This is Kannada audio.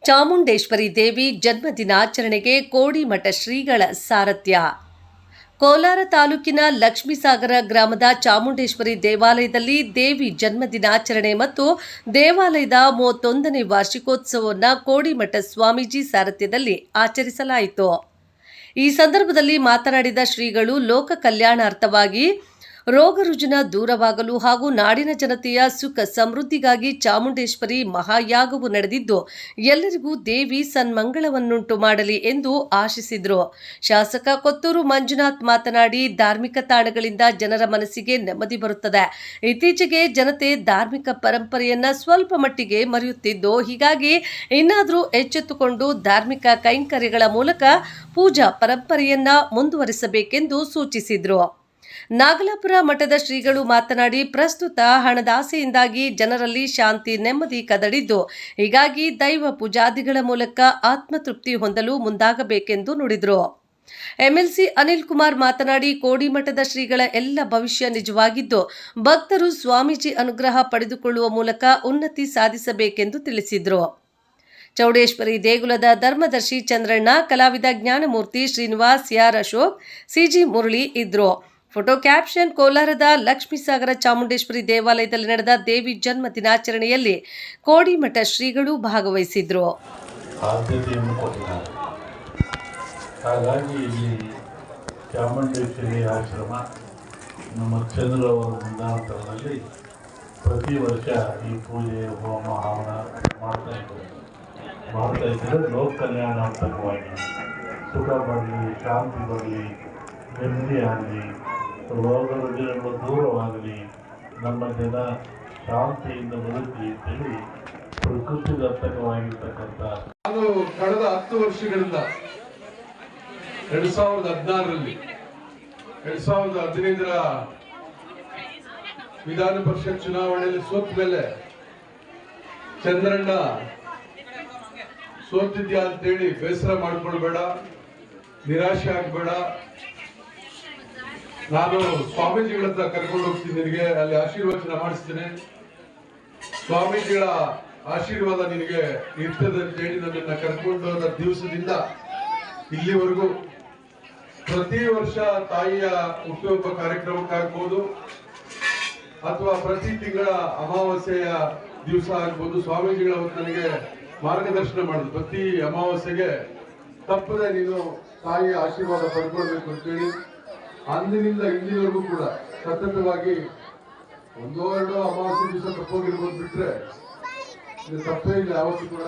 ಚಾಮುಂಡೇಶ್ವರಿ ದೇವಿ ಜನ್ಮದಿನಾಚರಣೆಗೆ ಕೋಡಿಮಠ ಶ್ರೀಗಳ ಸಾರಥ್ಯ. ಕೋಲಾರ ತಾಲೂಕಿನ ಲಕ್ಷ್ಮೀಸಾಗರ ಗ್ರಾಮದ ಚಾಮುಂಡೇಶ್ವರಿ ದೇವಾಲಯದಲ್ಲಿ ದೇವಿ ಜನ್ಮದಿನಾಚರಣೆ ಮತ್ತು ದೇವಾಲಯದ 31ನೇ ವಾರ್ಷಿಕೋತ್ಸವವನ್ನು ಕೋಡಿಮಠ ಸ್ವಾಮೀಜಿ ಸಾರಥ್ಯದಲ್ಲಿ ಆಚರಿಸಲಾಯಿತು. ಈ ಸಂದರ್ಭದಲ್ಲಿ ಮಾತನಾಡಿದ ಶ್ರೀಗಳು, ಲೋಕ ಕಲ್ಯಾಣಾರ್ಥವಾಗಿ ರೋಗ ರುಜಿನ ದೂರವಾಗಲು ಹಾಗೂ ನಾಡಿನ ಜನತೆಯ ಸುಖ ಸಮೃದ್ಧಿಗಾಗಿ ಚಾಮುಂಡೇಶ್ವರಿ ಮಹಾಯಾಗವು ನಡೆದಿದ್ದು ಎಲ್ಲರಿಗೂ ದೇವಿ ಸನ್ಮಂಗಳವನ್ನುಂಟು ಮಾಡಲಿ ಎಂದು ಆಶಿಸಿದರು. ಶಾಸಕ ಕೊತ್ತೂರು ಮಂಜುನಾಥ್ ಮಾತನಾಡಿ, ಧಾರ್ಮಿಕ ತಾಣಗಳಿಂದ ಜನರ ಮನಸ್ಸಿಗೆ ನೆಮ್ಮದಿ ಬರುತ್ತದೆ. ಇತ್ತೀಚೆಗೆ ಜನತೆ ಧಾರ್ಮಿಕ ಪರಂಪರೆಯನ್ನ ಸ್ವಲ್ಪ ಮಟ್ಟಿಗೆ ಮರೆಯುತ್ತಿದ್ದು, ಹೀಗಾಗಿ ಇನ್ನಾದರೂ ಎಚ್ಚೆತ್ತುಕೊಂಡು ಧಾರ್ಮಿಕ ಕೈಂಕರ್ಯಗಳ ಮೂಲಕ ಪೂಜಾ ಪರಂಪರೆಯನ್ನ ಮುಂದುವರಿಸಬೇಕೆಂದು ಸೂಚಿಸಿದರು. ನಾಗಲಾಪುರ ಮಠದ ಶ್ರೀಗಳು ಮಾತನಾಡಿ, ಪ್ರಸ್ತುತ ಹಣದಾಸೆಯಿಂದಾಗಿ ಜನರಲ್ಲಿ ಶಾಂತಿ ನೆಮ್ಮದಿ ಕದಡಿದ್ದು, ಹೀಗಾಗಿ ದೈವ ಪೂಜಾದಿಗಳ ಮೂಲಕ ಆತ್ಮತೃಪ್ತಿ ಹೊಂದಲು ಮುಂದಾಗಬೇಕೆಂದು ನುಡಿದರು. ಎಂಎಲ್ಸಿ ಅನಿಲ್ ಕುಮಾರ್ ಮಾತನಾಡಿ, ಕೋಡಿಮಠದ ಶ್ರೀಗಳ ಎಲ್ಲ ಭವಿಷ್ಯ ನಿಜವಾಗಿದ್ದು ಭಕ್ತರು ಸ್ವಾಮೀಜಿ ಅನುಗ್ರಹ ಪಡೆದುಕೊಳ್ಳುವ ಮೂಲಕ ಉನ್ನತಿ ಸಾಧಿಸಬೇಕೆಂದು ತಿಳಿಸಿದರು. ಚೌಡೇಶ್ವರಿ ದೇಗುಲದ ಧರ್ಮದರ್ಶಿ ಚಂದ್ರಣ್ಣ, ಕಲಾವಿದ ಜ್ಞಾನಮೂರ್ತಿ, ಶ್ರೀನಿವಾಸ್, ಆರ್ ಅಶೋಕ್, ಸಿಜಿ ಮುರಳಿ ಇದ್ರು. ಫೋಟೋ ಕ್ಯಾಪ್ಷನ್: ಕೋಲಾರದ ಲಕ್ಷ್ಮೀಸಾಗರ ಚಾಮುಂಡೇಶ್ವರಿ ದೇವಾಲಯದಲ್ಲಿ ನಡೆದ ದೇವಿ ಜನ್ಮ ದಿನಾಚರಣೆಯಲ್ಲಿ ಕೋಡಿಮಠ ಶ್ರೀಗಳು ಭಾಗವಹಿಸಿದ್ರು. ಹಾಗಾಗಿ ಇಲ್ಲಿ ಚಾಮುಂಡೇಶ್ವರಿ ಆಶ್ರಮ ನಮ್ಮ ಚಂದ್ರವರ ಮುಂದಾಂತರದಲ್ಲಿ ಪ್ರತಿ ವರ್ಷ ಈ ಪೂಜೆ ಹೋಮ ಹವನ ಮಾಡ್ತಾ ಇದ್ದಾರೆ. ಲೋಕ ಕಲ್ಯಾಣಾರ್ಥಕವಾಗಿ ಸುಖ ಬರಲಿ, ಶಾಂತಿ ಬರಲಿ, ನೆಮ್ಮದಿ ಆಗಲಿ, ರೋಗ ರುಜಿನಗಳು ದೂರವಾಗಲಿ, ನಮ್ಮ ಜನ ಶಾಂತಿಯಿಂದ ಬದುಕಲಿ ಅಂತೇಳಿ ಪ್ರಕೃತಿದತ್ತಕವಾಗಿರ್ತಕ್ಕಂಥ ನಾನು ಕಳೆದ 10 ವರ್ಷಗಳಿಂದ 2016ರಲ್ಲಿ 2015ರ ವಿಧಾನ ಪರಿಷತ್ ಚುನಾವಣೆಯಲ್ಲಿ ಸೋತ ಮೇಲೆ ಚಂದ್ರಣ್ಣ ಸೋತಿದ್ಯಾ ಅಂತೇಳಿ ಬೇಸರ ಮಾಡ್ಕೊಳ್ಬೇಡ, ನಿರಾಶೆ ಆಗ್ಬೇಡ, ನಾನು ಸ್ವಾಮೀಜಿಗಳ ಹತ್ರ ಕರ್ಕೊಂಡು ಹೋಗ್ತೀನಿ, ನಿನಗೆ ಅಲ್ಲಿ ಆಶೀರ್ವಚನ ಮಾಡಿಸ್ತೇನೆ, ಸ್ವಾಮೀಜಿಗಳ ಆಶೀರ್ವಾದ ನಿನಗೆ ಇರ್ತದೆ ಅಂತೇಳಿ ನನ್ನನ್ನು ಕರ್ಕೊಂಡು ಹೋದ ದಿವಸದಿಂದ ಇಲ್ಲಿವರೆಗೂ ಪ್ರತಿ ವರ್ಷ ತಾಯಿಯ ಹುಟ್ಟುಹಬ್ಬ ಕಾರ್ಯಕ್ರಮಕ್ಕಾಗ್ಬೋದು ಅಥವಾ ಪ್ರತಿ ತಿಂಗಳ ಅಮಾವಾಸ್ಯೆಯ ದಿವಸ ಆಗ್ಬೋದು, ಸ್ವಾಮೀಜಿಗಳ ನನಗೆ ಮಾರ್ಗದರ್ಶನ ಮಾಡುದು. ಪ್ರತಿ ಅಮಾವಾಸ್ಯೆಗೆ ತಪ್ಪದೆ ನೀನು ತಾಯಿಯ ಆಶೀರ್ವಾದ ಪಡ್ಕೊಳ್ಬೇಕು ಅಂತೇಳಿ ಅಂದಿನಿಂದ ಇಂದಿನವರೆಗೂ ಕೂಡ ಸತತವಾಗಿ 1-2 ಅಮಾವಾಸ್ಯೆ ದಿವಸ ತಪ್ಪೋಗಿರ್ಬೋದು, ಬಿಟ್ರೆ ಇದು ತಪ್ಪೇ ಇಲ್ಲ ಯಾವತ್ತೂ ಕೂಡ.